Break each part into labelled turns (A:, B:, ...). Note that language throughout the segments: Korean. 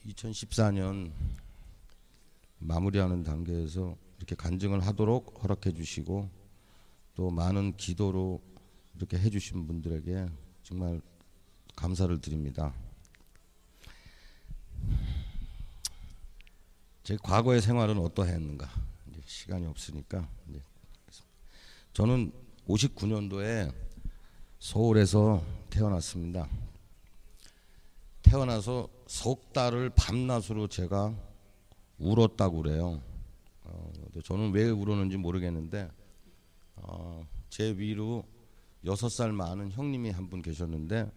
A: 2014년 마무리하는 단계에서 이렇게 간증을 하도록 허락해 주시고 또 많은 기도로 이렇게 해 주신 분들에게 정말 감사를 드립니다. 제 과거의 생활은 어떠했는가, 이제 시간이 없으니까 이제 저는 59년도에 서울에서 태어났습니다. 태어나서 석 달을 밤낮으로 제가 울었다고 그래요. 저는 왜 울었는지 모르겠는데 제 위로 6살 많은 형님이 한 분 계셨는데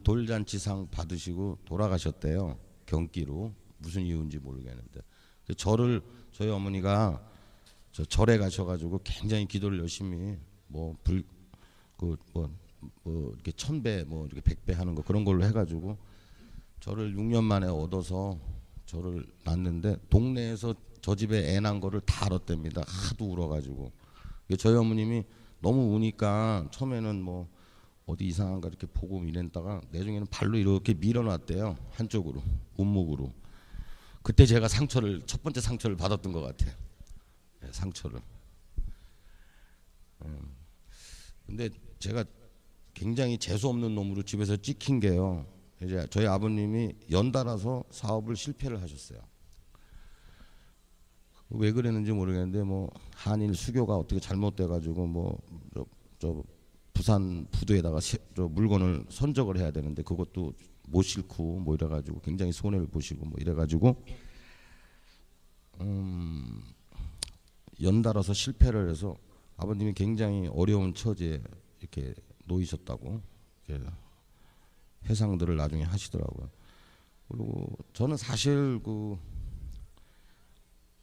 A: 돌잔치상 받으시고 돌아가셨대요. 경기로. 무슨 이유인지 모르겠는데 저희 어머니가 절에 가셔가지고 굉장히 기도를 열심히 이렇게 1000배 이렇게 100배 하는 거 그런 걸로 해가지고 저를 6년 만에 얻어서 저를 낳는데 동네에서 저 집에 애 난 거를 다 알았답니다. 하도 울어가지고 저희 어머님이 너무 우니까 처음에는 어디 이상한가 이렇게 보고 이랬다가 나중에는 발로 이렇게 밀어놨대요. 한쪽으로 온목으로. 그때 제가 첫 번째 상처를 받았던 것 같아요. 네, 상처를. 근데 제가 굉장히 재수 없는 놈으로 집에서 찍힌 게요. 이제 저희 아버님이 연달아서 사업을 실패를 하셨어요. 왜 그랬는지 모르겠는데 한일 수교가 어떻게 잘못돼가지고 저 부산 부두에다가 물건을 선적을 해야 되는데 그것도 못 싣고 이래가지고 굉장히 손해를 보시고 이래가지고 연달아서 실패를 해서 아버님이 굉장히 어려운 처지에 이렇게 놓이셨다고 이렇게 회상들을 나중에 하시더라고요. 그리고 저는 사실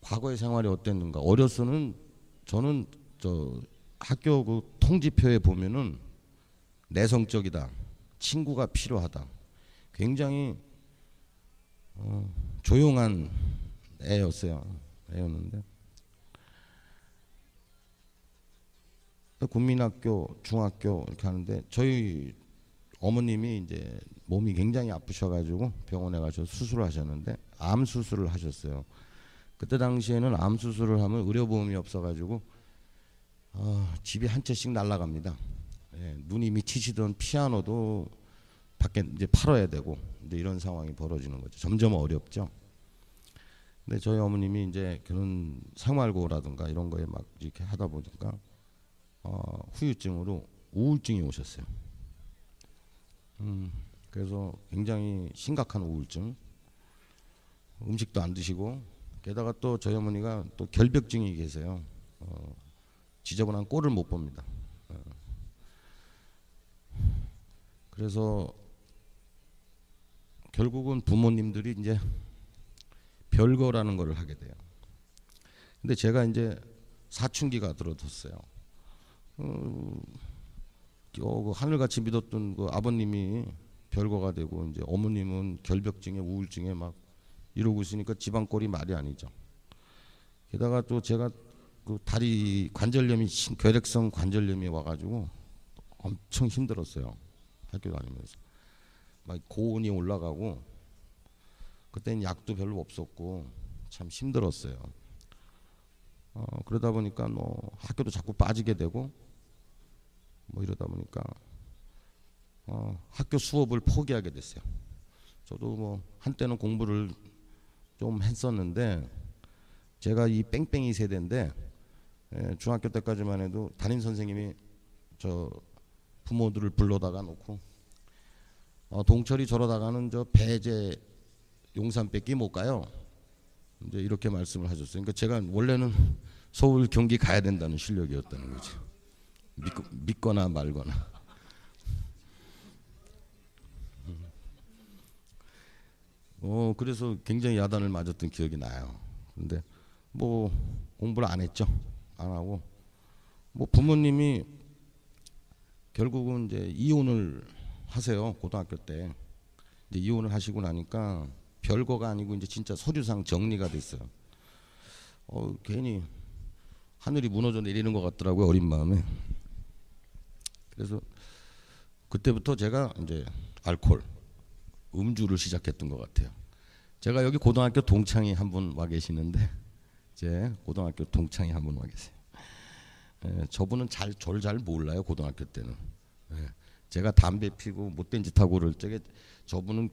A: 과거의 생활이 어땠는가. 어려서는 저는 학교 통지표에 보면은 내성적이다, 친구가 필요하다, 굉장히 조용한 애였는데 국민학교, 중학교 이렇게 하는데 저희 어머님이 이제 몸이 굉장히 아프셔가지고 병원에 가셔서 수술을 하셨는데 암 수술을 하셨어요. 그때 당시에는 암 수술을 하면 의료보험이 없어가지고 집이 한 채씩 날아갑니다. 예, 누님이 치시던 피아노도 밖에 이제 팔아야 되고 이제 이런 상황이 벌어지는 거죠. 점점 어렵죠. 근데 저희 어머님이 이제 그런 생활고라든가 이런 거에 막 이렇게 하다 보니까 후유증으로 우울증이 오셨어요. 그래서 굉장히 심각한 우울증, 음식도 안 드시고 게다가 또 저희 어머니가 또 결벽증이 계세요. 지저분한 꼴을 못 봅니다. 그래서 결국은 부모님들이 이제 별거라는 걸 하게 돼요. 근데 제가 이제 사춘기가 들어섰어요. 하늘같이 믿었던 아버님이 별거가 되고 이제 어머님은 결벽증에 우울증에 막 이러고 있으니까 집안 꼴이 말이 아니죠. 게다가 또 제가 다리 관절염이 결핵성 관절염이 와가지고 엄청 힘들었어요. 학교 다니면서 막 고온이 올라가고 그때는 약도 별로 없었고 참 힘들었어요. 그러다 보니까 학교도 자꾸 빠지게 되고 이러다 보니까 학교 수업을 포기하게 됐어요. 저도 한때는 공부를 좀 했었는데 제가 이 뺑뺑이 세대인데 중학교 때까지만 해도 담임 선생님이 저 부모들을 불러다가 놓고 동철이 저러다가는 저 배제 용산밖에 못 가요. 이제 이렇게 말씀을 하셨어요. 그러니까 제가 원래는 서울 경기 가야 된다는 실력이었다는 거죠. 믿거나 말거나. 그래서 굉장히 야단을 맞았던 기억이 나요. 근데 공부를 안 했죠. 안 하고 부모님이 결국은 이제 이혼을 하세요. 고등학교 때 이제 이혼을 하시고 나니까 별거가 아니고 이제 진짜 서류상 정리가 됐어요. 괜히 하늘이 무너져 내리는 것 같더라고요. 어린 마음에. 그래서 그때부터 제가 이제 알코올, 음주를 시작했던 것 같아요. 제가 여기 고등학교 동창이 한 분 와 계시는데, 제 고등학교 동창이 한 분 와 계세요. 저분은 저를 잘 몰라요. 고등학교 때는. 제가 담배 피고 못된 짓 하고 그럴 적에 저분은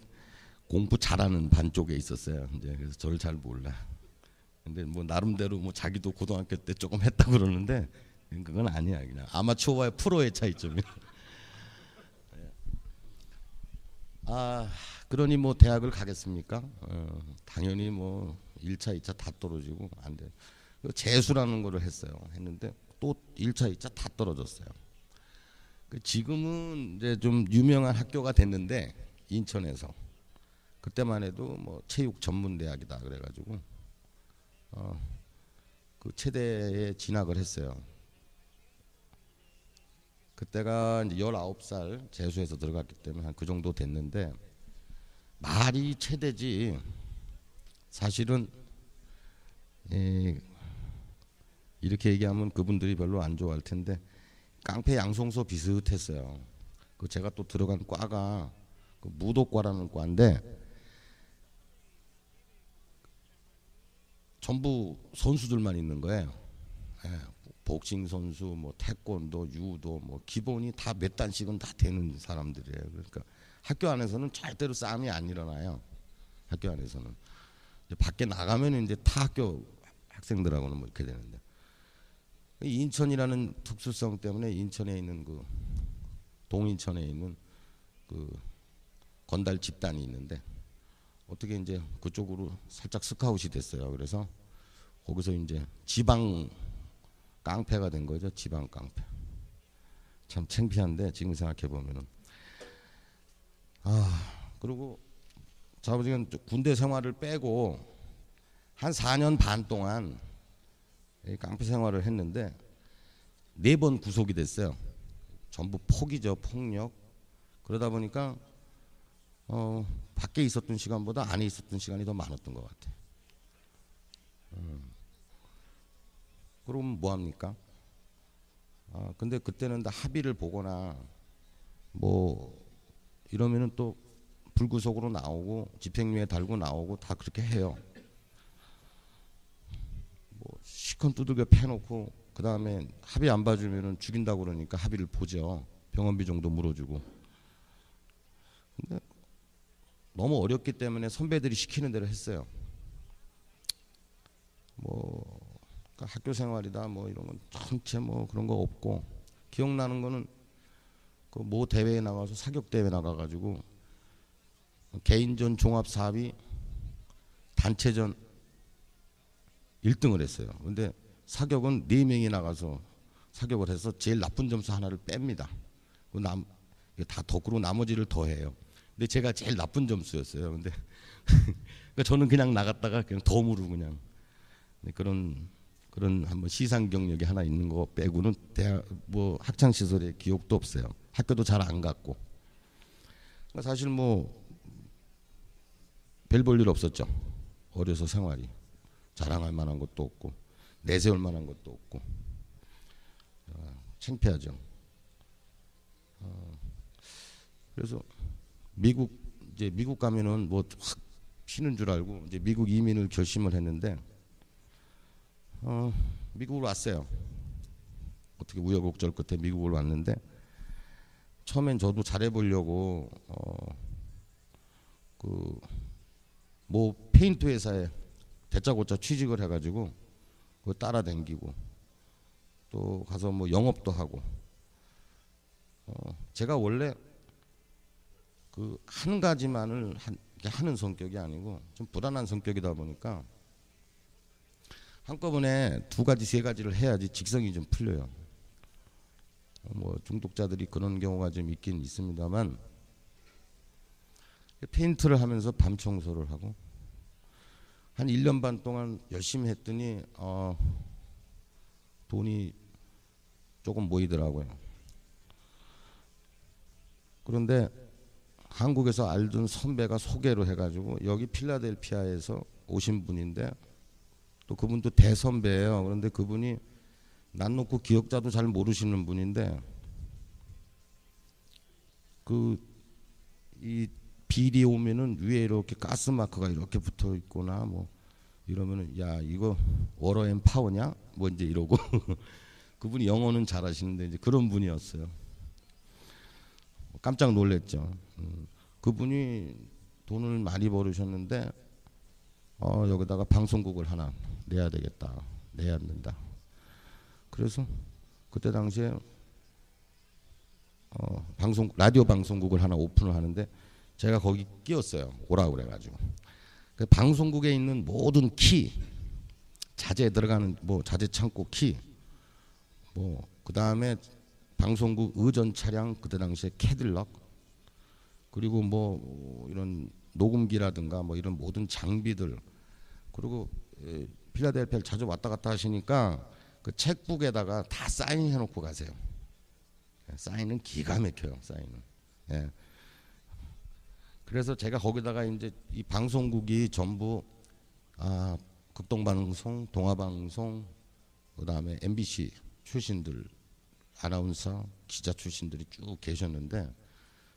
A: 공부 잘하는 반 쪽에 있었어요. 이제 그래서 저를 잘 몰라. 근데 뭐 나름대로 뭐 자기도 고등학교 때 조금 했다 그러는데 그건 아니야. 그냥 아마추어와 프로의 차이점이야. 그러니 뭐 대학을 가겠습니까? 당연히 뭐 1차, 2차 다 떨어지고 안 돼. 재수라는 거를 했는데 또 1차, 2차 다 떨어졌어요. 지금은 이제 좀 유명한 학교가 됐는데 인천에서 그때만 해도 뭐 체육 전문 대학이다 그래가지고 그 체대에 진학을 했어요. 그때가 이제 19살 재수해서 들어갔기 때문에 한 그 정도 됐는데 말이 체대지 사실은 이렇게 얘기하면 그분들이 별로 안 좋아할 텐데 깡패 양송소 비슷했어요. 그 제가 또 들어간 과가 그 무도과라는 과인데 전부 선수들만 있는 거예요. 복싱 선수, 뭐 태권도, 유도, 뭐 기본이 다 몇 단씩은 다 되는 사람들이에요. 그러니까 학교 안에서는 절대로 싸움이 안 일어나요. 학교 안에서는 이제 밖에 나가면 이제 타 학교 학생들하고는 뭐 이렇게 되는데 인천이라는 특수성 때문에 인천에 있는 그 동인천에 있는 그 건달 집단이 있는데 어떻게 이제 그쪽으로 살짝 스카웃이 됐어요. 그래서 거기서 이제 지방 깡패가 된 거죠. 지방 깡패. 참 창피한데 지금 생각해 보면은 그리고 자부지간 군대 생활을 빼고 한 4년 반 동안 깡패 생활을 했는데 4번 구속이 됐어요. 전부 폭이죠. 폭력. 그러다 보니까 밖에 있었던 시간보다 안에 있었던 시간이 더 많았던 것 같아요. 그럼 뭐 합니까? 근데 그때는 다 합의를 보거나 뭐 이러면은 또 불구속으로 나오고 집행유예 달고 나오고 다 그렇게 해요. 뭐 시컨 두들겨 패놓고 그 다음에 합의 안 봐주면은 죽인다고 그러니까 합의를 보죠. 병원비 정도 물어주고. 근데 너무 어렵기 때문에 선배들이 시키는 대로 했어요. 뭐 그러니까 학교 생활이다 뭐 이런 건 전체 뭐 그런 거 없고 기억나는 거는 그 모 대회에 나가서 사격 대회 나가가지고 개인전 종합 4위 단체전 1등을 했어요. 근데 사격은 4명이 나가서 사격을 해서 제일 나쁜 점수 하나를 뺍니다. 다 덕으로 나머지를 더해요. 근데 제가 제일 나쁜 점수였어요. 근데 그러니까 저는 그냥 나갔다가 그냥 덤으로 그냥 그런 한번 시상 경력이 하나 있는 거 빼고는 대학 뭐 학창 시절에 기억도 없어요. 학교도 잘 안 갔고. 그러니까 사실 뭐 별 볼 일 없었죠. 어려서 생활이 자랑할 만한 것도 없고 내세울 만한 것도 없고 창피하죠. 그래서 미국 가면은 뭐 확 피는 줄 알고 이제 미국 이민을 결심을 했는데 미국으로 왔어요. 어떻게 우여곡절 끝에 미국을 왔는데 처음엔 저도 잘해보려고 그 뭐 페인트 회사에 대짜고짜 취직을 해가지고 그거 따라다니고 또 가서 뭐 영업도 하고 제가 원래 그 한 가지만을 하는 성격이 아니고 좀 불안한 성격이다 보니까 한꺼번에 2가지 3가지를 해야지 직성이 좀 풀려요. 뭐 중독자들이 그런 경우가 좀 있긴 있습니다만 페인트를 하면서 밤 청소를 하고 한 1년 반 동안 열심히 했더니 돈이 조금 모이더라고요. 그런데 한국에서 알던 선배가 소개로 해가지고 여기 필라델피아에서 오신 분인데 또 그분도 대선배예요. 그런데 그분이 난 놓고 기억자도 잘 모르시는 분인데 이 비리 오면은 위에 이렇게 가스 마크가 이렇게 붙어 있거나 뭐 이러면은 야 이거 워러 앤 파워냐 뭐 이제 이러고 그분이 영어는 잘하시는데 이제 그런 분이었어요. 깜짝 놀랐죠. 그분이 돈을 많이 벌으셨는데 여기다가 방송국을 하나 내야 되겠다, 내야 된다. 그래서 그때 당시에 라디오 방송국을 하나 오픈을 하는데 제가 거기 끼었어요. 오라고 그래가지고. 그 방송국에 있는 모든 키, 자재에 들어가는 뭐 자재 창고 키, 뭐 그 다음에 방송국 의전 차량 그때 당시에 캐딜락, 그리고 뭐 이런 녹음기라든가 뭐 이런 모든 장비들, 그리고 필라델피아를 자주 왔다 갔다 하시니까 그 책북에다가 다 사인해 놓고 가세요. 사인은 기가 막혀요. 사인은. 예. 그래서 제가 거기다가 이제 이 방송국이 전부 극동방송, 동아방송, 그다음에 MBC 출신들, 아나운서, 기자 출신들이 쭉 계셨는데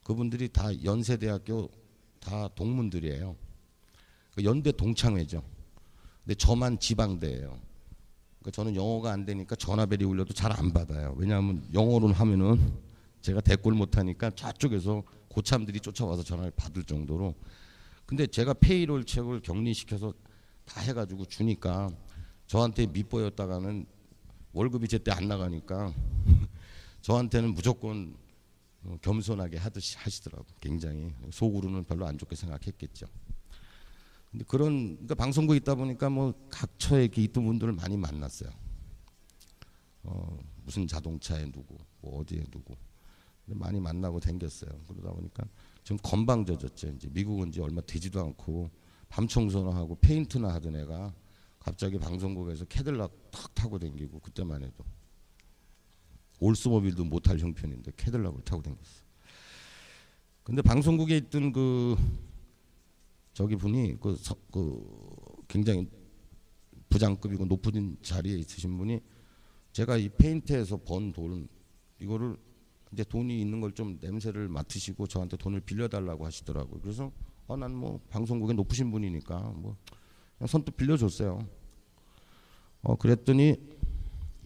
A: 그분들이 다 연세대학교 다 동문들이에요. 연대 동창회죠. 근데 저만 지방대예요. 그러니까 저는 영어가 안 되니까 전화벨이 울려도 잘 안 받아요. 왜냐하면 영어로 하면은 제가 대꾸를 못하니까 저쪽에서 고참들이 쫓아와서 전화를 받을 정도로. 근데 제가 페이롤 책을 격리시켜서 다 해가지고 주니까 저한테 밑보였다가는 월급이 제때 안 나가니까 저한테는 무조건 겸손하게 하시더라고. 굉장히 속으로는 별로 안 좋게 생각했겠죠. 근데 그러니까 방송국에 있다 보니까 뭐 각처에 이렇게 있던 분들을 많이 만났어요. 무슨 자동차에 누구, 뭐 어디에 누구 많이 만나고 댕겼어요. 그러다 보니까 지금 건방져졌죠. 이제 미국은 이제 얼마 되지도 않고 밤 청소나 하고 페인트나 하던 애가 갑자기 방송국에서 캐딜락 탁 타고 댕기고, 그때만 해도 올스모빌도 못할 형편인데 캐딜락을 타고 댕겼어. 근데 방송국에 있던 저기 분이 굉장히 부장급이고 높은 자리에 있으신 분이 제가 이 페인트에서 번 돈 이거를 이제 돈이 있는 걸 좀 냄새를 맡으시고 저한테 돈을 빌려달라고 하시더라고요. 그래서 난 뭐 방송국에 높으신 분이니까 뭐 그냥 선뜻 빌려줬어요. 그랬더니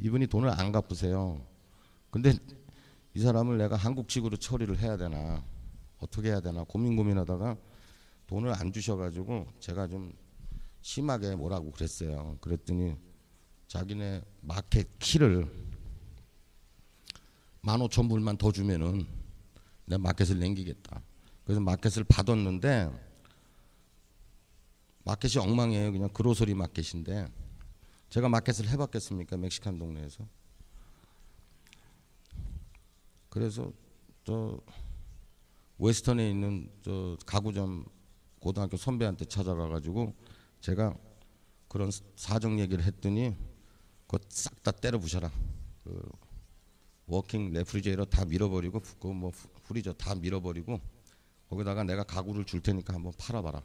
A: 이분이 돈을 안 갚으세요. 근데 이 사람을 내가 한국식으로 처리를 해야 되나 어떻게 해야 되나 고민하다가 돈을 안 주셔가지고 제가 좀 심하게 뭐라고 그랬어요. 그랬더니 자기네 마켓 키를 15,000불만 더 주면은 내 마켓을 남기겠다. 그래서 마켓을 받았는데 마켓이 엉망이에요. 그냥 그로서리 마켓인데 제가 마켓을 해봤겠습니까? 멕시칸 동네에서. 그래서 저 웨스턴에 있는 저 가구점 고등학교 선배한테 찾아가가지고 제가 그런 사정 얘기를 했더니 그거 싹 다 때려 부셔라. 워킹 레프리제이터 다 밀어버리고 뭐 프리저 다 밀어버리고 거기다가 내가 가구를 줄 테니까 한번 팔아봐라.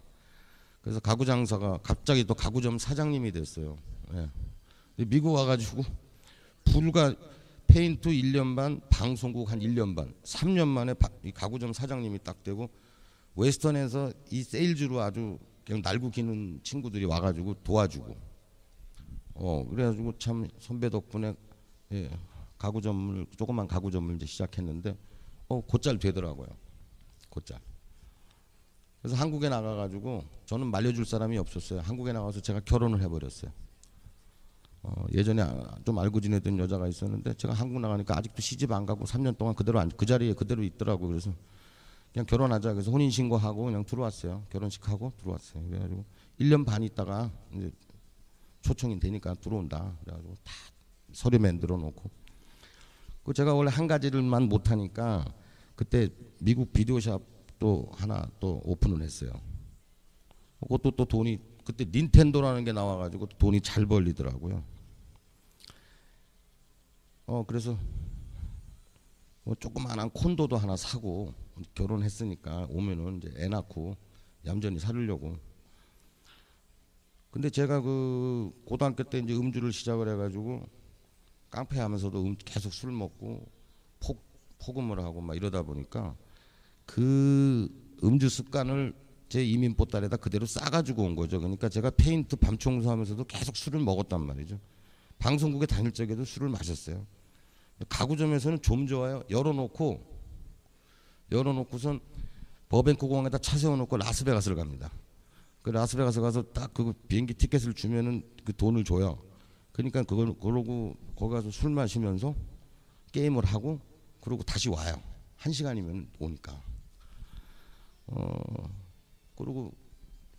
A: 그래서 가구 장사가 갑자기 또 가구점 사장님이 됐어요. 예. 미국 와가지고 불과 페인트 1년 반, 방송국 한 1년 반, 3년 만에 이 가구점 사장님이 딱 되고 웨스턴에서 이 세일즈로 아주 그냥 날고 기는 친구들이 와가지고 도와주고 그래가지고 참 선배 덕분에 조그만 가구점을 이제 시작했는데 곧잘 되더라고요. 곧잘. 그래서 한국에 나가가지고 저는 말려줄 사람이 없었어요. 한국에 나가서 제가 결혼을 해버렸어요. 예전에 좀 알고 지내던 여자가 있었는데 제가 한국 나가니까 아직도 시집 안 가고 3년 동안 그 자리에 그대로 있더라고요. 그래서 그냥 결혼하자. 그래서 혼인신고하고 그냥 들어왔어요. 결혼식하고 들어왔어요. 그래가지고 1년 반 있다가 이제 초청이 되니까 들어온다. 그래가지고 다 서류 만들어 놓고. 제가 원래 한 가지를만 못하니까 그때 미국 비디오샵 또 하나 또 오픈을 했어요. 그것도 또 돈이 그때 닌텐도라는 게 나와가지고 돈이 잘 벌리더라고요. 그래서 뭐 조그마한 콘도도 하나 사고 결혼했으니까 오면은 이제 애 낳고 얌전히 살려고. 근데 제가 그 고등학교 때 이제 음주를 시작을 해가지고 깡패 하면서도 계속 술 먹고 폭음을 하고 막 이러다 보니까 그 음주 습관을 제 이민 보따리에다 그대로 싸가지고 온 거죠. 그러니까 제가 페인트 밤 청소하면서도 계속 술을 먹었단 말이죠. 방송국에 다닐 적에도 술을 마셨어요. 가구점에서는 좀 좋아요. 열어놓고선 버뱅크 공항에다 차 세워놓고 라스베가스를 갑니다. 그 라스베가스 가서 딱 그 비행기 티켓을 주면은 그 돈을 줘요. 그러니까 그러고 거기 가서 술 마시면서 게임을 하고 그러고 다시 와요. 1시간이면 오니까. 그리고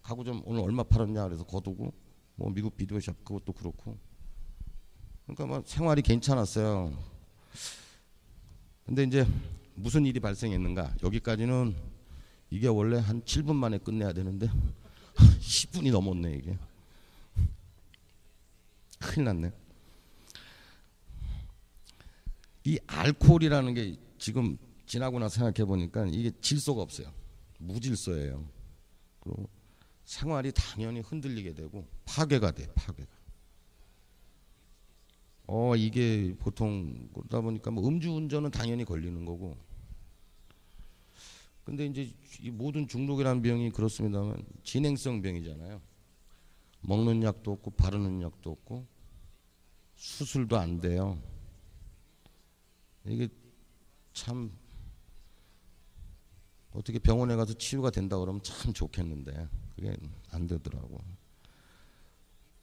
A: 가구점 오늘 얼마 팔았냐 그래서 거두고 뭐 미국 비디오샵 그것도 그렇고. 그러니까 막 생활이 괜찮았어요. 근데 이제 무슨 일이 발생했는가? 여기까지는 이게 원래 한 7분 만에 끝내야 되는데 10분이 넘었네 이게. 큰일 났네. 이 알코올이라는 게 지금 지나고 나서 생각해 보니까 이게 질서가 없어요. 무질서예요. 그리고 생활이 당연히 흔들리게 되고 파괴가 돼. 파괴가. 이게 보통 그러다 보니까 뭐 음주운전은 당연히 걸리는 거고. 근데 이제 이 모든 중독이라는 병이 그렇습니다만 진행성 병이잖아요. 먹는 약도 없고 바르는 약도 없고 수술도 안 돼요. 이게 참 어떻게 병원에 가서 치유가 된다 그러면 참 좋겠는데 그게 안 되더라고.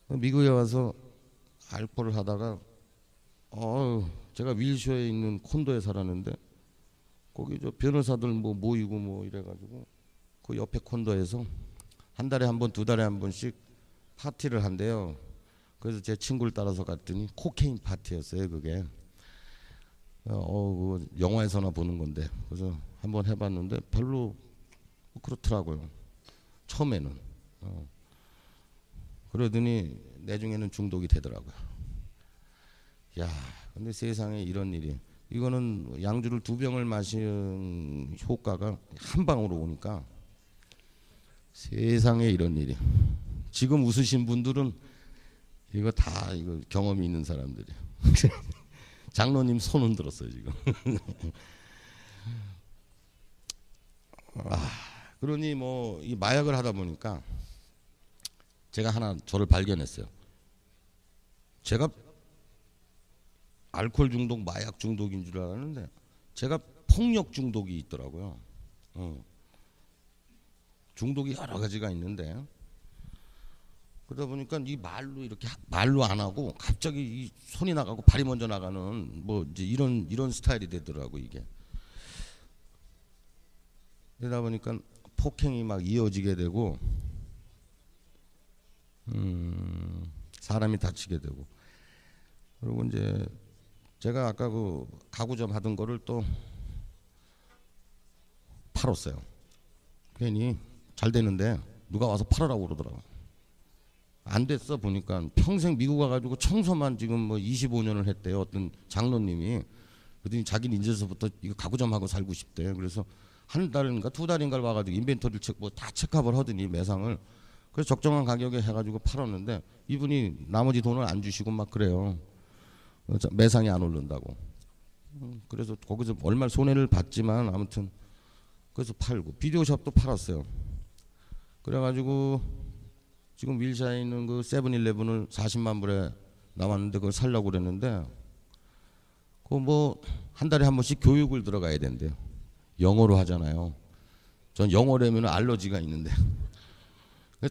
A: 미국에 와서 알코올을 하다가 제가 윌쇼에 있는 콘도에 살았는데 거기 저 변호사들 뭐 모이고 뭐 이래가지고 그 옆에 콘도에서 한 달에 한 번, 두 달에 한 번씩 파티를 한대요. 그래서 제 친구를 따라서 갔더니 코케인 파티였어요 그게. 그 영화에서나 보는 건데 그래서 한번 해봤는데 별로 그렇더라고요. 처음에는. 그러더니 나중에는 중독이 되더라고요. 야, 근데 세상에 이런 일이. 이거는 양주를 2병을 마신 효과가 한 방으로 오니까 세상에 이런 일이. 지금 웃으신 분들은 이거 다 이거 경험이 있는 사람들이에요. 장로님 손 흔들었어요 지금. 그러니 뭐 이 마약을 하다 보니까 제가 하나 저를 발견했어요. 제가 알코올 중독, 마약 중독인 줄 알았는데 제가 폭력 중독이 있더라고요. 중독이 여러 가지가 있는데 그러다 보니까 이 말로 이렇게 말로 안 하고 갑자기 이 손이 나가고 발이 먼저 나가는 뭐 이제 이런 스타일이 되더라고 이게. 그러다 보니까 폭행이 막 이어지게 되고 사람이 다치게 되고 그리고 이제 제가 아까 그 가구점 하던 거를 또 팔았어요. 괜히 잘 되는데 누가 와서 팔으라고 그러더라고. 안 됐어 보니까 평생 미국 와가지고 청소만 지금 뭐 25년을 했대요. 어떤 장로님이. 그랬더니 자기는 이제서부터 이거 가구점 하고 살고 싶대. 그래서 한 달인가 2달인가를 와가지고 인벤토리를 뭐 다 체크업을 하더니 매상을. 그래서 적정한 가격에 해가지고 팔았는데 이분이 나머지 돈을 안 주시고 막 그래요. 매상이 안 오른다고. 그래서 거기서 얼마 손해를 봤지만 아무튼 그래서 팔고 비디오샵도 팔았어요. 그래가지고 지금 윌샤에 있는 그 세븐일레븐을 40만 불에 나왔는데 그걸 살려고 그랬는데 그 뭐 한 달에 한 번씩 교육을 들어가야 된대요. 영어로 하잖아요. 전 영어로 하면 알러지가 있는데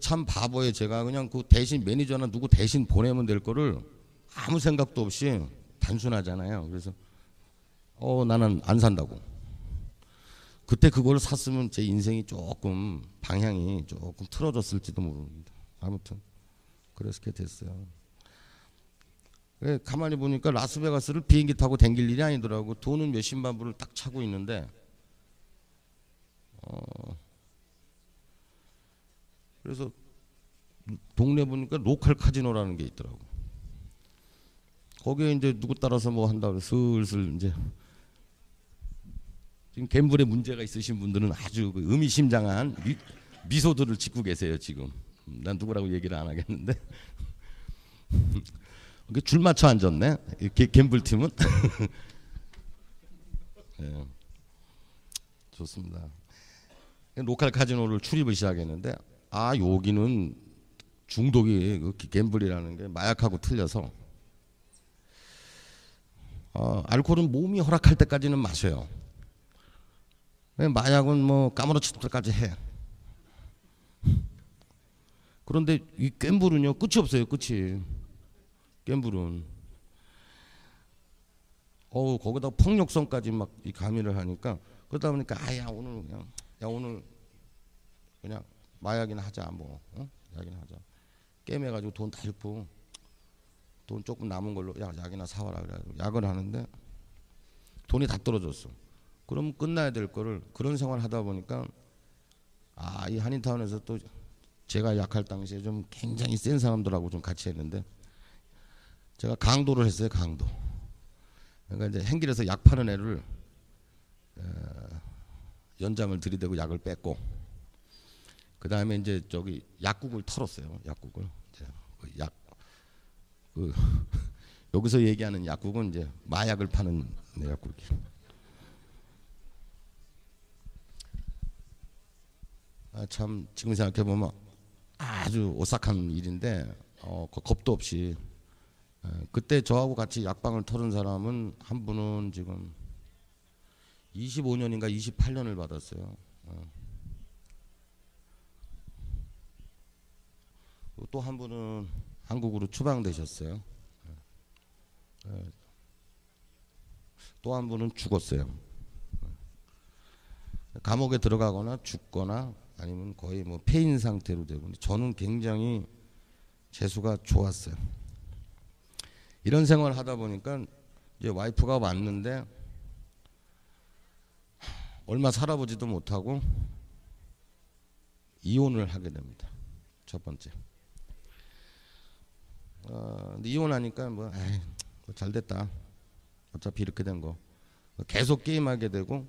A: 참 바보예요. 제가 그냥 그 대신 매니저나 누구 대신 보내면 될 거를 아무 생각도 없이 단순하잖아요. 그래서 나는 안 산다고. 그때 그걸 샀으면 제 인생이 조금 방향이 조금 틀어졌을지도 모릅니다. 아무튼 그렇게 됐어요. 가만히 보니까 라스베가스를 비행기 타고 댕길 일이 아니더라고. 돈은 몇십만 불을 딱 차고 있는데 그래서 동네 보니까 로컬 카지노라는 게 있더라고. 거기에 이제 누구 따라서 뭐 한다고 슬슬 이제 지금 갬블에 문제가 있으신 분들은 아주 그 의미심장한 미소들을 짓고 계세요 지금. 난 누구라고 얘기를 안 하겠는데 줄 맞춰 앉았네 갬블 팀은. 네. 좋습니다. 로컬 카지노를 출입을 시작했는데 여기는 중독이 그 갬블이라는 게 마약하고 틀려서 알코올은 몸이 허락할 때까지는 마셔요. 마약은 뭐 까무러칠 때까지 해. 그런데 이 갬블은요 끝이 없어요. 끝이. 갬블은 거기다 폭력성까지 막 가미를 하니까 그러다 보니까 오늘 그냥 마약이나 하자 뭐 약이나 하자. 게임해가지고 돈 다 잃고 돈 조금 남은 걸로 약이나 사와라 그래가지고 약을 하는데 돈이 다 떨어졌어. 그럼 끝나야 될 거를 그런 생활 하다 보니까 이 한인타운에서 또 제가 약할 당시에 좀 굉장히 센 사람들하고 좀 같이 했는데 제가 강도를 했어요. 강도. 그러니까 이제 행길에서 약 파는 애를 연장을 들이대고 약을 뺐고 그 다음에 이제 저기 약국을 털었어요. 약국을 이제 여기서 얘기하는 약국은 이제 마약을 파는 약국이. 참 지금 생각해 보면 아주 오싹한 일인데 겁도 없이 그때 저하고 같이 약방을 털은 사람은 한 분은 지금 25년인가 28년을 받았어요. 또 한 분은 한국으로 추방되셨어요. 또 한 분은 죽었어요. 감옥에 들어가거나 죽거나 아니면 거의 뭐 폐인 상태로 되고 저는 굉장히 재수가 좋았어요. 이런 생활을 하다 보니까 이제 와이프가 왔는데 얼마 살아보지도 못하고 이혼을 하게 됩니다. 첫 번째. 근데 이혼하니까 뭐 잘됐다. 어차피 이렇게 된 거. 계속 게임하게 되고.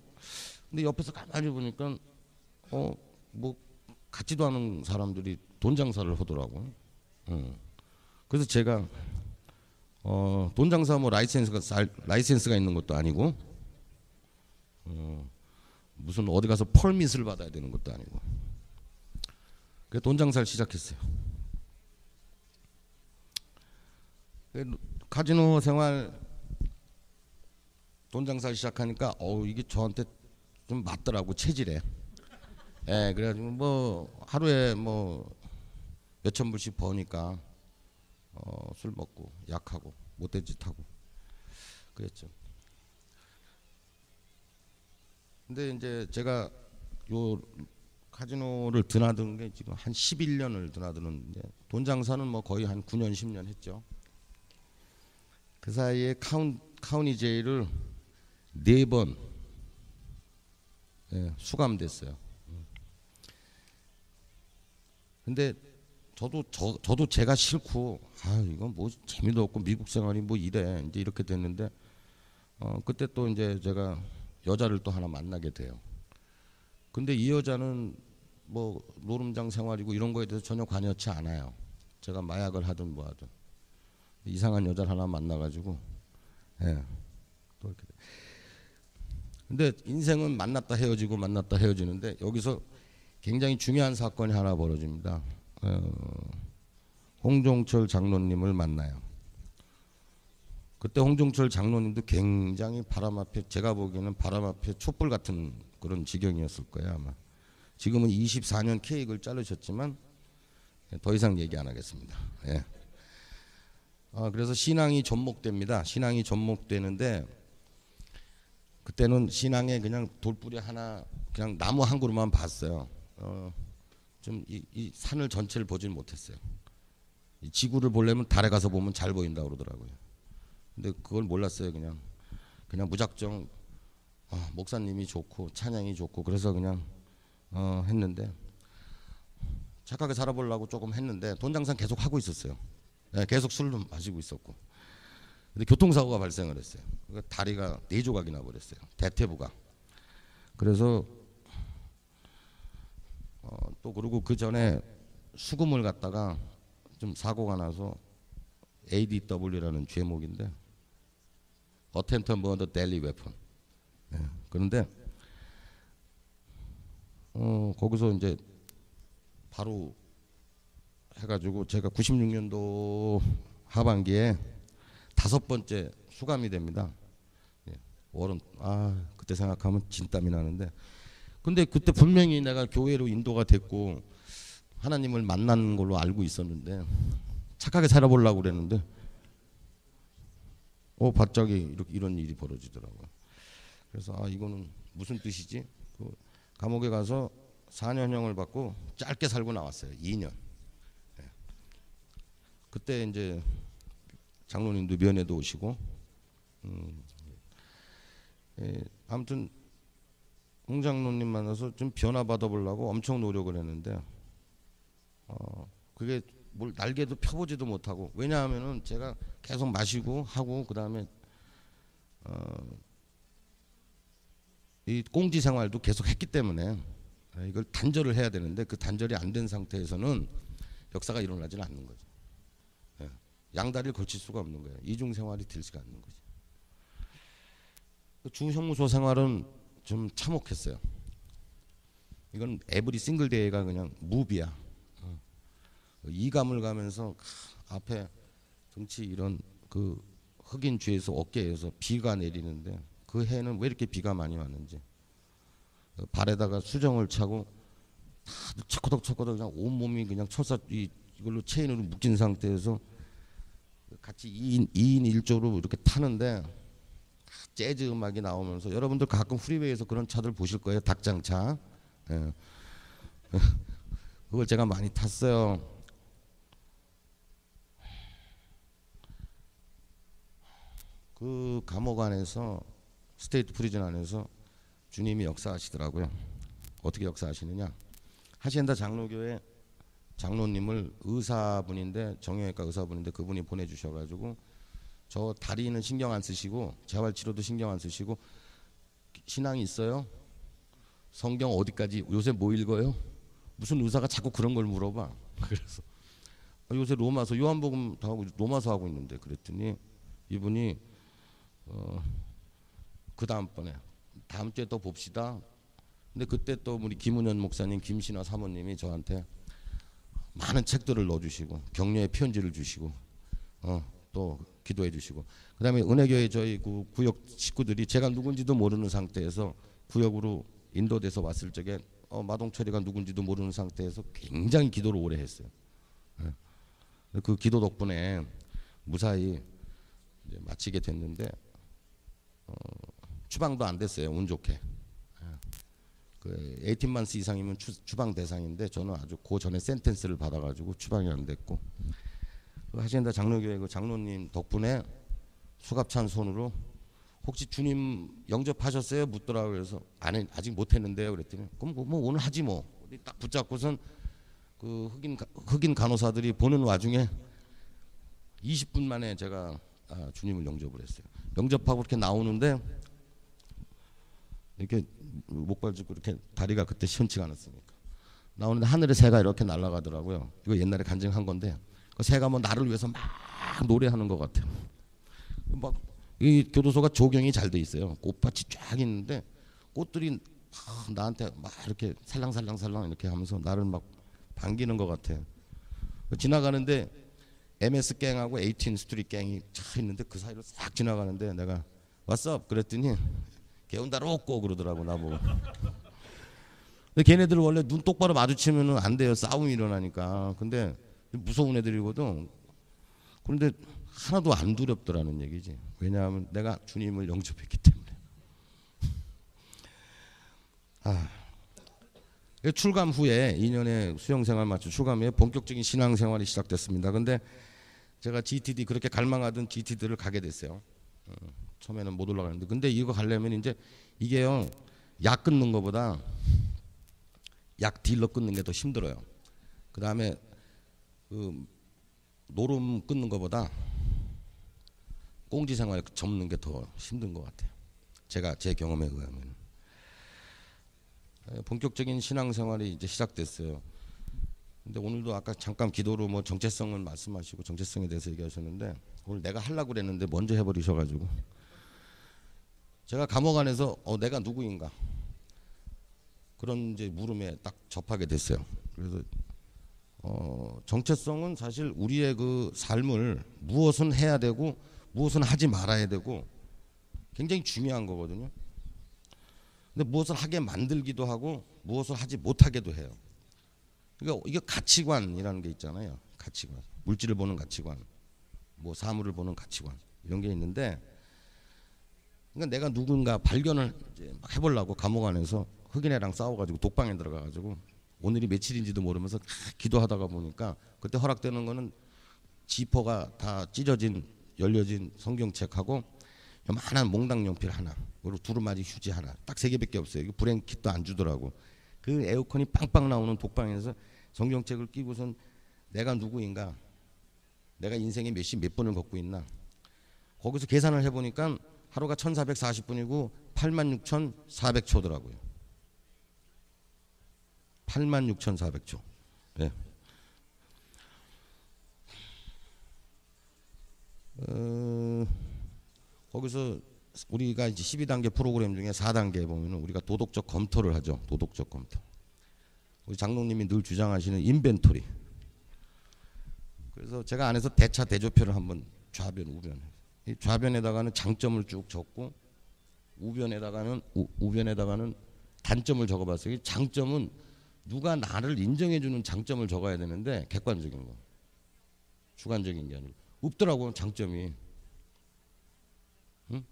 A: 근데 옆에서 가만히 보니까 뭐 같지도 않은 사람들이 돈 장사를 하더라고요. 그래서 제가 돈 장사 뭐 라이센스가 있는 것도 아니고 무슨 어디 가서 펄밋을 받아야 되는 것도 아니고 그래서 돈 장사를 시작했어요. 카지노 생활 돈 장사를 시작하니까 이게 저한테 좀 맞더라고 체질에. 그래가지고 뭐 하루에 뭐 몇천 불씩 버니까 술 먹고 약하고 못된 짓 하고 그랬죠. 근데 이제 제가 요 카지노를 드나든 게 지금 한 11년을 드나드는데 돈 장사는 뭐 거의 한 9년 10년 했죠. 그 사이에 카운티 제일을 4번 수감됐어요. 근데 저도 제가 싫고 이건 뭐 재미도 없고 미국 생활이 뭐 이래 이제 이렇게 됐는데 그때 또 이제 제가 여자를 또 하나 만나게 돼요. 근데 이 여자는 뭐 노름장 생활이고 이런 거에 대해서 전혀 관여치 않아요. 제가 마약을 하든 뭐 하든 이상한 여자를 하나 만나가지고 또 이렇게. 근데 인생은 만났다 헤어지고 만났다 헤어지는데 여기서 굉장히 중요한 사건이 하나 벌어집니다. 홍종철 장로님을 만나요. 그때 홍종철 장로님도 굉장히 바람 앞에 제가 보기에는 바람 앞에 촛불 같은 그런 지경이었을 거예요 아마. 지금은 24년 케이크를 자르셨지만 더 이상 얘기 안 하겠습니다. 그래서 신앙이 접목됩니다. 신앙이 접목되는데 그때는 신앙에 그냥 돌뿌리 하나 그냥 나무 한 그루만 봤어요. 좀 이 산을 전체를 보질 못했어요. 이 지구를 보려면 달에 가서 보면 잘 보인다 그러더라고요. 근데 그걸 몰랐어요. 그냥 무작정 목사님이 좋고 찬양이 좋고 그래서 그냥 했는데 착하게 살아보려고 조금 했는데 돈 장사 계속 하고 있었어요. 계속 술도 마시고 있었고. 근데 교통사고가 발생을 했어요. 다리가 4조각이 나버렸어요. 대퇴부가. 그래서 또 그리고 그 전에 수금을 갖다가 좀 사고가 나서 ADW라는 죄목인데 Attempted Murder Deadly Weapon. 그런데 거기서 이제 바로 해가지고 제가 96년도 하반기에 5번째 수감이 됩니다. 예, 월은 그때 생각하면 진땀이 나는데, 근데 그때 분명히 내가 교회로 인도가 됐고 하나님을 만난 걸로 알고 있었는데 착하게 살아보려고 그랬는데 갑자기 이런 일이 벌어지더라고요. 그래서 이거는 무슨 뜻이지? 그 감옥에 가서 4년형을 받고 짧게 살고 나왔어요. 2년. 예. 그때 이제 장로님도 면회도 오시고, 아무튼 홍 장로님 만나서 좀 변화 받아보려고 엄청 노력을 했는데 그게 뭘 날개도 펴보지도 못하고, 왜냐하면은 제가 계속 마시고 하고 그다음에 이 꽁지 생활도 계속 했기 때문에 이걸 단절을 해야 되는데 그 단절이 안 된 상태에서는 역사가 일어나지는 않는 거죠. 예. 양다리를 걸칠 수가 없는 거예요. 이중 생활이 되지가 않는 거죠. 주형무소 생활은 좀 참혹했어요. 이건 에브리 싱글 데이가 그냥 무비야. 이감을 가면서 앞에 등치 이런 그 흑인 주에서 어깨에서 비가 내리는데 그 해는 왜 이렇게 비가 많이 왔는지 발에다가 수정을 차고 다 척거덕 그냥 온 몸이 그냥 철사 이걸로 체인으로 묶인 상태에서 같이 2인 1조로 이렇게 타는데 재즈 음악이 나오면서, 여러분들 가끔 프리웨이에서 그런 차들 보실 거예요. 닭장차. 예. 그걸 제가 많이 탔어요. 그 감옥 안에서, 스테이트 프리즌 안에서 주님이 역사하시더라고요. 어떻게 역사하시느냐? 하시엔다 장로교회 장로님을 의사분인데, 정형외과 의사분인데 그분이 보내주셔가지고 저 다리는 신경 안 쓰시고 재활치료도 신경 안 쓰시고 신앙이 있어요? 성경 어디까지? 요새 뭐 읽어요? 무슨 의사가 자꾸 그런 걸 물어봐. 그래서 요새 로마서, 요한복음 다 하고 로마서 하고 있는데, 그랬더니 이분이 그 다음번에 다음 주에 또 봅시다. 근데 그때 또 우리 김은현 목사님, 김신화 사모님이 저한테 많은 책들을 넣어주시고 격려의 편지를 주시고 또 기도해 주시고, 그다음에 은혜교회 저희 그 구역 식구들이 제가 누군지도 모르는 상태에서 구역으로 인도돼서 왔을 적에 마동철이가 누군지도 모르는 상태에서 굉장히 기도를 오래 했어요. 그 기도 덕분에 무사히 이제 마치게 됐는데 추방도 안 됐어요. 운 좋게. 그 18만스 이상이면 추방 대상인데 저는 아주 그 전에 센텐스를 받아가지고 추방이 안 됐고, 하시엔다 장로교회 그 장로님 덕분에 수갑찬 손으로 혹시 주님 영접하셨어요? 묻더라고요. 그래서 아직 못했는데요. 그랬더니 그럼 뭐 오늘 하지 뭐. 딱 붙잡고선 그 흑인 간호사들이 보는 와중에 20분 만에 제가 주님을 영접을 했어요. 영접하고 이렇게 나오는데 이렇게 목발 짚고 이렇게 다리가 그때 시원치가 않았으니까 나오는데 하늘에 새가 이렇게 날아가더라고요. 이거 옛날에 간증한 건데 그 새가 뭐 나를 위해서 막 노래하는 것 같아요. 막 이 교도소가 조경이 잘 돼 있어요. 꽃밭이 쫙 있는데 꽃들이 나한테 막 이렇게 살랑살랑 이렇게 하면서 나를 막 반기는 것 같아. 지나가는데 MS 갱하고 18 스트리트 갱이 차 있는데 그 사이로 싹 지나가는데 내가 What's up? 그랬더니 개운다로 없고 그러더라고 나보고. 근데 걔네들 원래 눈 똑바로 마주치면은 안 돼요. 싸움이 일어나니까. 근데 무서운 애들이거든. 그런데 하나도 안 두렵더라는 얘기지. 왜냐하면 내가 주님을 영접했기 때문에. 출감 후에 2년의 수영생활 마치고 출감 후에 본격적인 신앙생활이 시작됐습니다. 근데 제가 GTD 그렇게 갈망하던 GTD를 가게 됐어요. 처음에는 못 올라가는데, 근데 이거 가려면 이제 이게요, 약 끊는 것보다 약 딜러 끊는 게 더 힘들어요. 그 다음에 그 노름 끊는 것보다 꽁지 생활 접는 게 더 힘든 것 같아요. 제 경험에 의하면. 본격적인 신앙생활이 이제 시작됐어요. 근데 오늘도 아까 잠깐 기도로 뭐 정체성을 말씀하시고 정체성에 대해서 얘기하셨는데, 오늘 내가 하려고 그랬는데 먼저 해버리셔가지고 제가 감옥 안에서 내가 누구인가, 그런 이제 물음에 딱 접하게 됐어요. 그래서 정체성은 사실 우리의 그 삶을 무엇은 해야 되고 무엇은 하지 말아야 되고 굉장히 중요한 거거든요. 근데 무엇을 하게 만들기도 하고 무엇을 하지 못하게도 해요. 그러니까 이게 가치관이라는 게 있잖아요. 가치관. 물질을 보는 가치관, 뭐 사물을 보는 가치관 이런 게 있는데, 그러니까 내가 누군가 발견을 이제 막 해보려고 감옥 안에서 흑인애랑 싸워가지고 독방에 들어가가지고 오늘이 며칠인지도 모르면서 기도하다가 보니까 그때 허락되는 거는 지퍼가 다 찢어진 열려진 성경책하고 요만한 몽당 연필 하나, 그리고 두루마리 휴지 하나, 딱 3개밖에 없어요. 이거 브랭킷도 안 주더라고. 그 에어컨이 빵빵 나오는 독방에서 성경책을 끼고선 내가 누구인가, 내가 인생에 몇 시 몇 분을 걷고 있나, 거기서 계산을 해보니까 하루가 1440분이고 86,400초더라고요. 86,400초. 네. 거기서 우리가 이제 12단계 프로그램 중에 4단계에 보면은 우리가 도덕적 검토를 하죠. 도덕적 검토. 우리 장로님이 늘 주장하시는 인벤토리. 그래서 제가 안에서 대차 대조표를 한번 좌변 우변, 이 좌변에다가는 장점을 쭉 적고 우변에다가는 단점을 적어봤어요. 이 장점은 누가 나를 인정해주는 장점을 적어야 되는데 객관적인 거, 주관적인 게 아니고 없더라고요. 장점이. 응?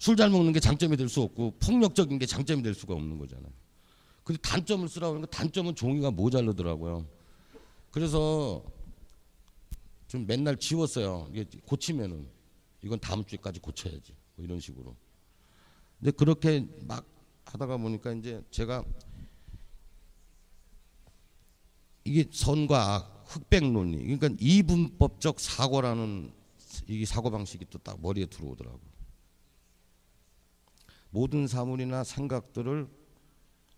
A: 술 잘 먹는 게 장점이 될 수 없고 폭력적인 게 장점이 될 수가 없는 거잖아요. 근데 단점을 쓰라고 하니까 단점은 종이가 모자르더라고요. 그래서 좀 맨날 지웠어요. 이게 고치면은 이건 다음 주에까지 고쳐야지, 뭐 이런 식으로. 근데 그렇게 막 하다가 보니까 이제 제가 이게 선과 악, 흑백 논리, 그러니까 이분법적 사고라는 이 사고 방식이 또 딱 머리에 들어오더라고요. 모든 사물이나 생각들을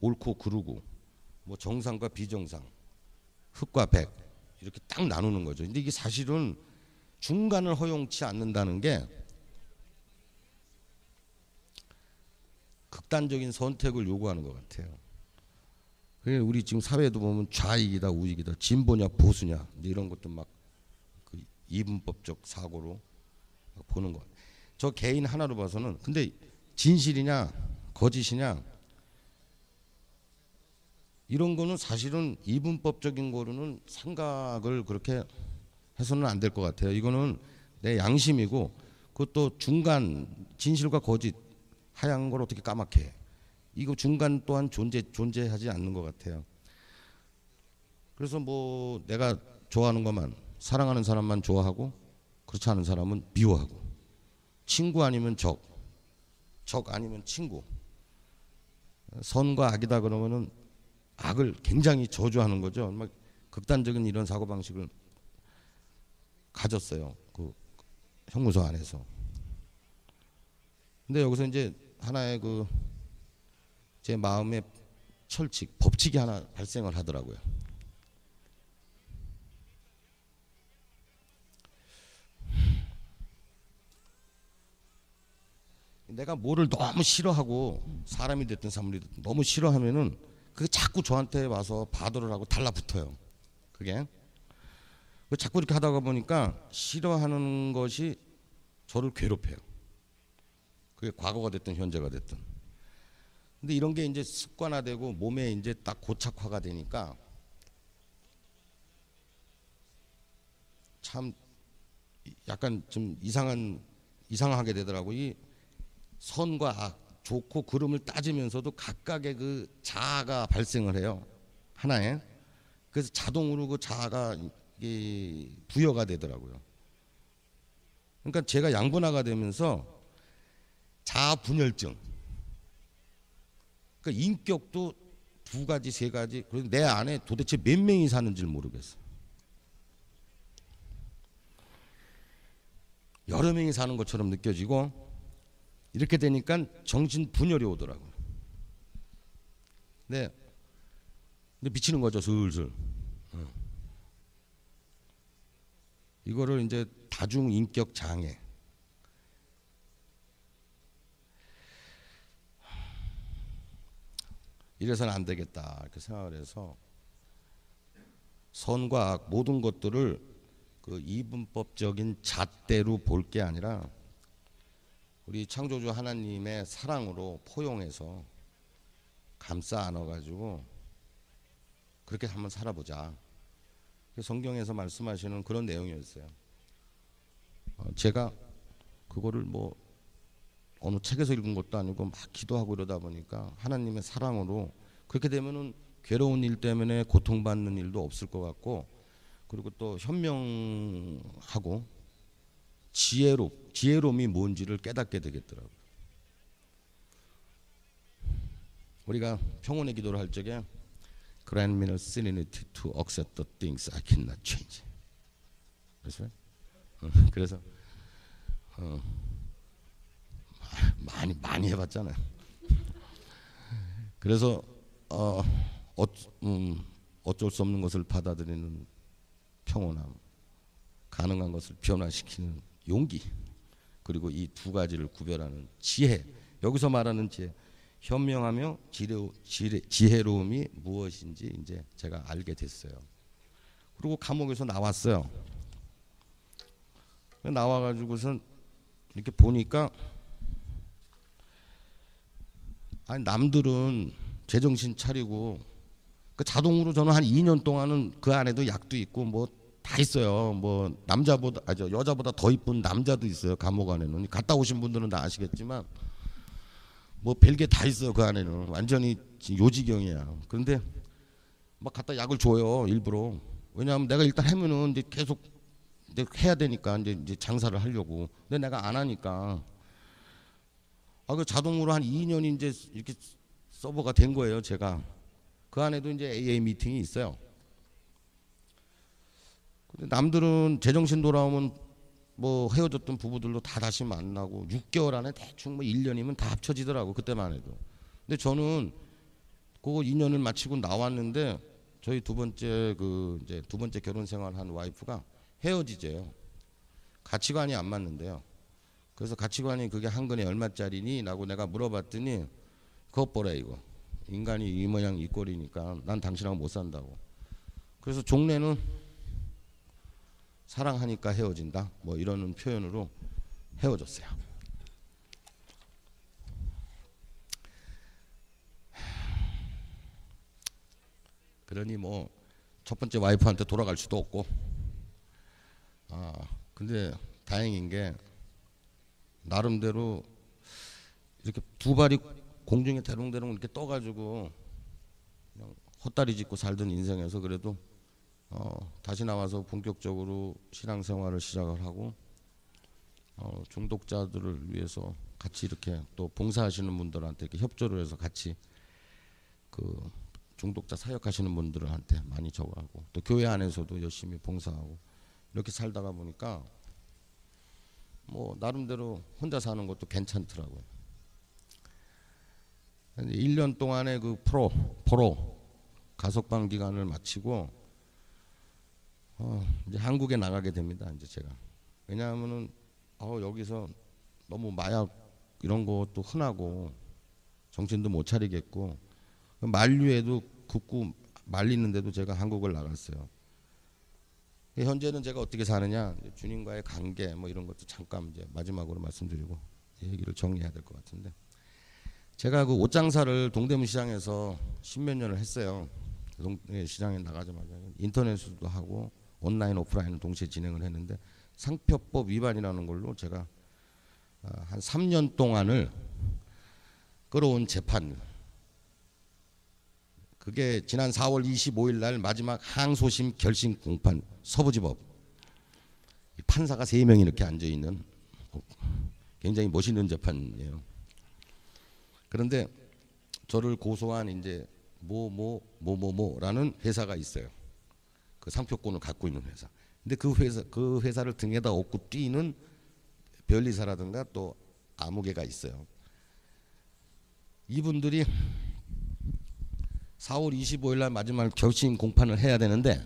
A: 옳고 그르고, 뭐 정상과 비정상, 흑과 백 이렇게 딱 나누는 거죠. 근데 이게 사실은 중간을 허용치 않는다는 게 극단적인 선택을 요구하는 것 같아요. 우리 지금 사회도 보면 좌익이다 우익이다, 진보냐 보수냐 이런 것도 막 그 이분법적 사고로 보는 것. 저 개인 하나로 봐서는 근데 진실이냐 거짓이냐 이런 거는 사실은 이분법적인 거로는 생각을 그렇게 해서는 안 될 것 같아요. 이거는 내 양심이고, 그것도 중간 진실과 거짓 하얀 걸 어떻게 까맣게 해. 이거 중간 또한 존재하지 않는 것 같아요. 그래서 뭐 내가 좋아하는 것만, 사랑하는 사람만 좋아하고 그렇지 않은 사람은 미워하고, 친구 아니면 적 아니면 친구, 선과 악이다 그러면은 악을 굉장히 저주하는 거죠. 막 극단적인 이런 사고 방식을 가졌어요. 그 형무소 안에서. 근데 여기서 이제 하나의 그 제 마음의 철칙, 법칙이 하나 발생을 하더라고요. 내가 뭐를 너무 싫어하고, 사람이 됐든 사물이 됐든 너무 싫어하면은 그게 자꾸 저한테 와서 바도를 하고 달라붙어요. 그게 자꾸 이렇게 하다가 보니까 싫어하는 것이 저를 괴롭혀요. 그게 과거가 됐든 현재가 됐든. 근데 이런 게 이제 습관화되고 몸에 이제 딱 고착화가 되니까 참 약간 좀 이상하게 되더라고요. 이 선과 악, 좋고 그름을 따지면서도 각각의 그 자아가 발생을 해요. 하나에. 그래서 자동으로 그 자아가 부여가 되더라고요. 그러니까 제가 양분화가 되면서 자아 분열증, 그러니까 인격도 2가지 3가지, 그래서 내 안에 도대체 몇 명이 사는지를 모르겠어. 여러 명이 사는 것처럼 느껴지고, 이렇게 되니까 정신 분열이 오더라고요. 근데 미치는 거죠, 슬슬. 이거를 이제 다중인격 장애. 이래서는 안 되겠다 이렇게 생각을 해서 선과 악 모든 것들을 그 이분법적인 잣대로 볼 게 아니라 우리 창조주 하나님의 사랑으로 포용해서 감싸 안아가지고 그렇게 한번 살아보자. 성경에서 말씀하시는 그런 내용이었어요. 제가 그거를 뭐 어느 책에서 읽은 것도 아니고 막 기도하고 이러다 보니까 하나님의 사랑으로 그렇게 되면은 괴로운 일 때문에 고통받는 일도 없을 것 같고, 그리고 또 현명하고 지혜로움이 뭔지를 깨닫게 되겠더라고요. 우리가 평온의 기도를 할 적에 Grant me the serenity to accept the things I cannot change. 그래서 많이 해봤잖아요. 그래서 어쩔 수 없는 것을 받아들이는 평온함, 가능한 것을 변화시키는 용기, 그리고 이 두 가지를 구별하는 지혜. 여기서 말하는 지혜, 현명하며 지혜로움이 무엇인지 이제 제가 알게 됐어요. 그리고 감옥에서 나왔어요. 나와가지고선 이렇게 보니까 아니 남들은 제정신 차리고 그 자동으로 저는 한 2년 동안은 그 안에도 약도 있고 뭐 다 있어요. 뭐 여자보다 더 이쁜 남자도 있어요. 감옥 안에는. 갔다 오신 분들은 다 아시겠지만 뭐 별게 다 있어요. 그 안에는 완전히 요지경이야. 그런데 막 갖다 약을 줘요. 일부러. 왜냐하면 내가 일단 하면은 이제 계속 해야 되니까 이제 장사를 하려고. 근데 내가 안 하니까 그 자동으로 한 2년이 이제 이렇게 서버가 된 거예요. 제가 그 안에도 이제 AA 미팅이 있어요. 근데 남들은 제정신 돌아오면 뭐 헤어졌던 부부들도 다 다시 만나고 6개월 안에 대충 뭐 1년이면 다 합쳐지더라고, 그때만 해도. 근데 저는 그거 2년을 마치고 나왔는데 저희 두 번째 결혼 생활한 와이프가 헤어지재요. 가치관이 안 맞는데요. 그래서 가치관이 그게 한 근에 얼마짜리니? 라고 내가 물어봤더니 그것 보라 이거. 인간이 이 모양 이 꼴이니까 난 당신하고 못 산다고. 그래서 종래는 사랑하니까 헤어진다 뭐 이러는 표현으로 헤어졌어요. 그러니 뭐 첫 번째 와이프한테 돌아갈 수도 없고, 근데 다행인 게 나름대로 이렇게 두 발이 공중에 대롱대롱 이렇게 떠가지고 그냥 헛다리 짚고 살던 인생에서 그래도 다시 나와서 본격적으로 신앙생활을 시작을 하고 중독자들을 위해서 같이 이렇게 또 봉사하시는 분들한테 이렇게 협조를 해서 같이 그 중독자 사역하시는 분들한테 많이 적어하고 또 교회 안에서도 열심히 봉사하고 이렇게 살다가 보니까 뭐 나름대로 혼자 사는 것도 괜찮더라고요. 1년 동안의 그 포로 가석방 기간을 마치고 이제 한국에 나가게 됩니다. 이제 제가 왜냐하면은 여기서 너무 마약 이런 것도 흔하고 정신도 못 차리겠고 만류에도 긋고 말리는데도 제가 한국을 나갔어요. 현재는 제가 어떻게 사느냐, 주님과의 관계 뭐 이런 것도 잠깐 이제 마지막으로 말씀드리고 얘기를 정리해야 될 것 같은데, 제가 그 옷장사를 동대문 시장에서 10몇 년을 했어요. 시장에 나가자마자 인터넷으로도 하고 온라인 오프라인을 동시에 진행을 했는데 상표법 위반이라는 걸로 제가 한 3년 동안을 끌어온 재판, 그게 지난 4월 25일 날 마지막 항소심 결심 공판 서부지법, 판사가 3명이 이렇게 앉아있는 굉장히 멋있는 재판이에요. 그런데 저를 고소한 이제 뭐라는 회사가 있어요. 그 상표권을 갖고 있는 회사. 근데 그 회사를 등에다 업고 뛰는 변리사라든가 또 아무개가 있어요. 이분들이 4월 25일 날 마지막 결심 공판을 해야 되는데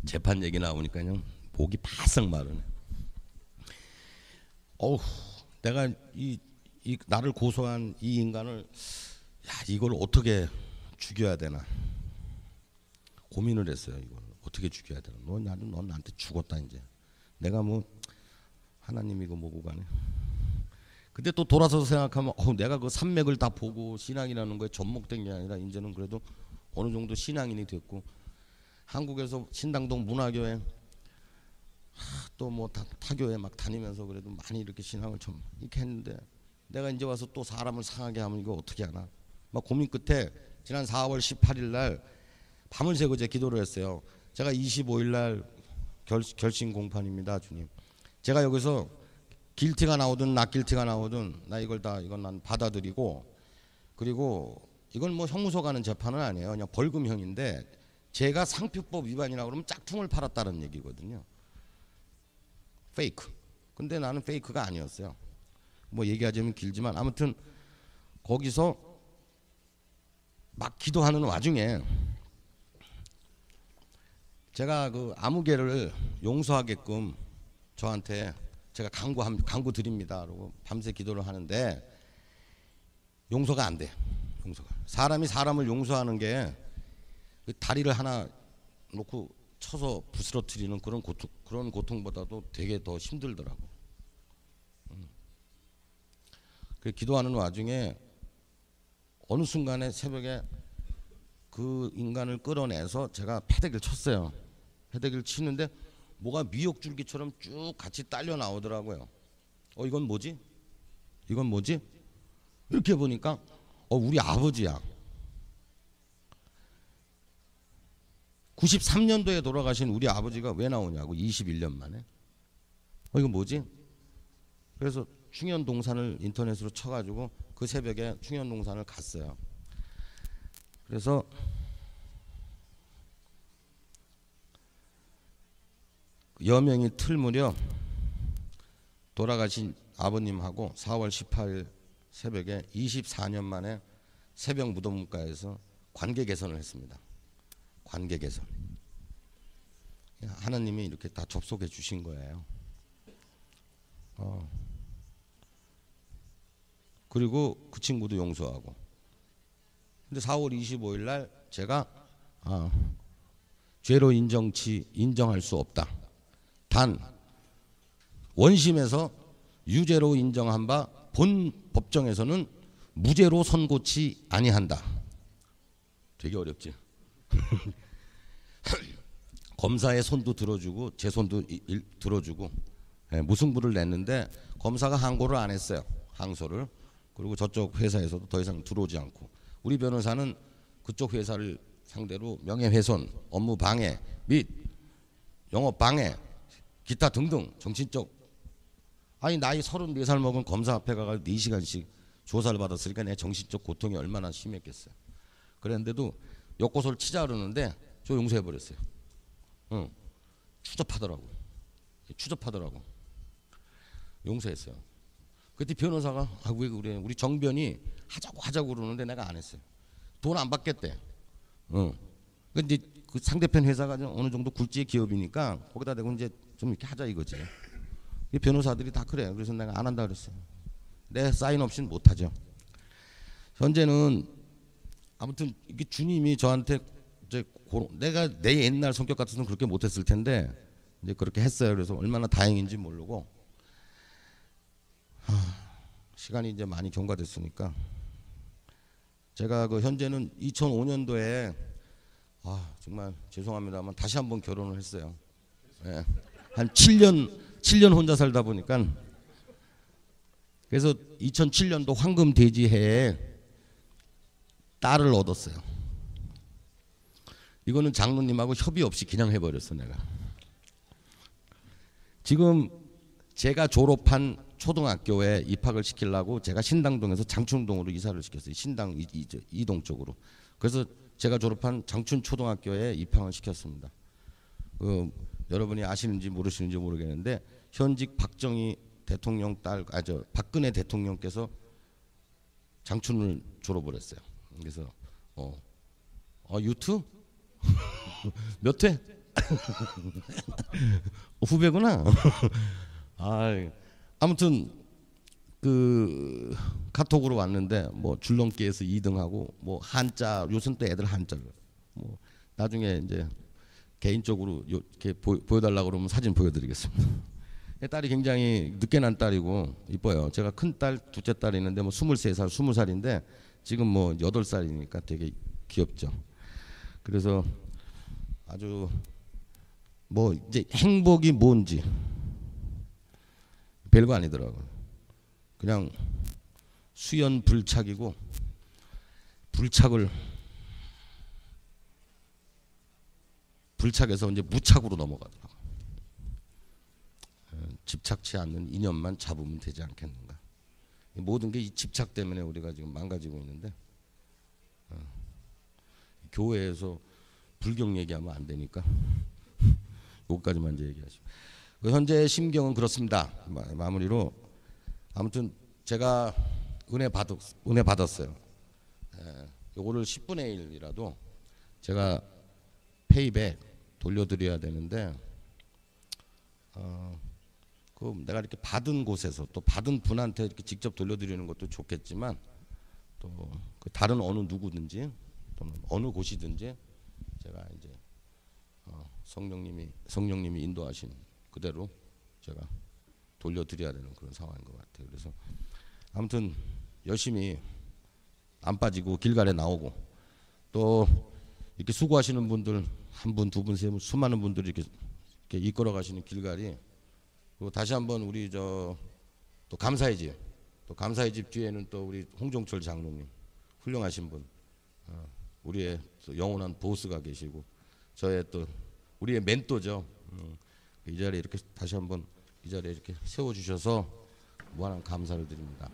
A: 재판 얘기 나오니까요 목이 바싹 마르네. 내가 이 나를 고소한 이 인간을 이걸 어떻게 죽여야 되나 고민을 했어요. 이걸 어떻게 죽여야 되나. 넌 나한테 죽었다 이제. 내가 뭐 하나님이고 뭐고 간에. 근데 또 돌아서서 생각하면 내가 그 산맥을 다 보고 신앙이라는 거에 접목된 게 아니라 이제는 그래도 어느 정도 신앙인이 됐고 한국에서 신당동 문화교회 또 뭐 타교회 막 다니면서 그래도 많이 이렇게 신앙을 좀 이렇게 했는데 내가 이제 와서 또 사람을 상하게 하면 이거 어떻게 하나 막 고민 끝에 지난 4월 18일 날 밤을 새고 제 기도를 했어요. 제가 25일 날 결심 공판입니다, 주님. 제가 여기서 길티가 나오든 낫길티가 나오든 나 이건 난 받아들이고 그리고 이건 뭐 형무소 가는 재판은 아니에요. 그냥 벌금형인데 제가 상표법 위반이라고 그러면 짝퉁을 팔았다는 얘기거든요. 페이크. 근데 나는 페이크가 아니었어요. 뭐 얘기하자면 길지만 아무튼 거기서 막 기도하는 와중에 제가 그 아무개를 용서하게끔 저한테 제가 강구 드립니다. 그러고 밤새 기도를 하는데 용서가 안 돼. 용서가. 사람이 사람을 용서하는 게 다리를 하나 놓고 쳐서 부스러뜨리는 그런 고통보다도 되게 더 힘들더라고. 그 기도하는 와중에 어느 순간에 새벽에 그 인간을 끌어내서 제가 패대기를 쳤어요. 패대기를 치는데 뭐가 미역줄기처럼 쭉 같이 딸려 나오더라고요. 이건 뭐지? 이건 뭐지? 이렇게 보니까 우리 아버지야. 93년도에 돌아가신 우리 아버지가 왜 나오냐고 21년 만에. 이건 뭐지? 그래서 충현동산을 인터넷으로 쳐가지고 그 새벽에 충현동산을 갔어요. 그래서 여명이 틀 무렵 돌아가신 아버님하고 4월 18일 새벽에 24년 만에 새벽 무덤가에서 관계 개선을 했습니다. 관계 개선. 하나님이 이렇게 다 접속해 주신 거예요. 그리고 그 친구도 용서하고. 근데 4월 25일 날 제가 죄로 인정할 수 없다. 단 원심에서 유죄로 인정한 바 본 법정에서는 무죄로 선고치 아니한다. 되게 어렵지. 검사의 손도 들어주고 제 손도 들어주고 무승부를 냈는데 검사가 항고를 안 했어요. 항소를. 그리고 저쪽 회사에서도 더 이상 들어오지 않고 우리 변호사는 그쪽 회사를 상대로 명예훼손, 업무방해 및 영업방해 기타 등등 정신적 나이 34살 먹은 검사 앞에 가서 4시간씩 조사를 받았으니까 내 정신적 고통이 얼마나 심했겠어요. 그랬는데도 역고소를 치자 그러는데 저 용서해버렸어요. 추접하더라고. 용서했어요. 그때 변호사가 왜 그래? 우리 정변이 하자고 그러는데 내가 안 했어요. 돈 안 받겠대. 근데 그 상대편 회사가 어느 정도 굴지의 기업이니까 거기다 대고 이제 좀 이렇게 하자 이거지. 변호사들이 다 그래. 그래서 내가 안 한다 그랬어요. 내 사인 없이는 못 하죠. 현재는 아무튼 이게 주님이 저한테 이제 내가 내 옛날 성격 같았으면 그렇게 못했을 텐데 이제 그렇게 했어요. 그래서 얼마나 다행인지 모르고 시간이 이제 많이 경과됐으니까 제가 그 현재는 2005년도에 정말 죄송합니다만 다시 한번 결혼을 했어요. 네. 한 7년 혼자 살다 보니까 그래서 2007년도 황금 대지해에 딸을 얻었어요. 이거는 장로님하고 협의 없이 그냥 해버렸어 내가. 지금 제가 졸업한 초등학교에 입학을 시키려고 제가 신당동에서 장춘동으로 이사를 시켰어요. 신당 이동 쪽으로. 그래서 제가 졸업한 장춘초등학교에 입학을 시켰습니다. 여러분이 아시는지 모르시는지 모르겠는데 현직 박정희 대통령 박근혜 대통령께서 장춘을 졸업을 했어요. 그래서 유튜? 몇 회? 후배구나. 아무튼 그 카톡으로 왔는데 뭐 줄넘기에서 2등하고 뭐 한자 요즘 또 애들 한자를 뭐 나중에 이제 개인적으로 이렇게 보여달라고 그러면 사진 보여드리겠습니다. 딸이 굉장히 늦게 난 딸이고 이뻐요. 제가 큰 딸, 둘째 딸이 있는데 뭐 23살, 20살인데 지금 뭐 8살이니까 되게 귀엽죠. 그래서 아주 뭐 이제 행복이 뭔지 별거 아니더라고요. 그냥 수연 불착이고 불착에서 이제 무착으로 넘어가더라고요. 집착치 않는 인연만 잡으면 되지 않겠는가. 모든 게 이 집착 때문에 우리가 지금 망가지고 있는데 교회에서 불경 얘기하면 안 되니까 여기까지만 이제 얘기하시고 현재 심경은 그렇습니다. 마무리로 아무튼 제가 은혜 받았어요. 요거를 10분의 1이라도 제가 페이백 돌려드려야 되는데 그 내가 이렇게 받은 곳에서 또 받은 분한테 이렇게 직접 돌려드리는 것도 좋겠지만 또 그 다른 어느 누구든지 또는 어느 곳이든지 제가 이제 성령님이 인도하신 그대로 제가 돌려드려야 되는 그런 상황인 것 같아요. 그래서 아무튼 열심히 안 빠지고 길갈에 나오고 또 이렇게 수고하시는 분들 한 분, 두 분, 세 분 수많은 분들이 이렇게 이끌어 가시는 길갈이 그리고 다시 한번 우리 또 감사의 집 뒤에는 또 우리 홍종철 장로님 훌륭하신 분 우리의 또 영원한 보스가 계시고 저의 또 우리의 멘토죠. 이 자리에 이렇게 다시 한번 이 자리에 이렇게 세워주셔서 무한한 감사를 드립니다.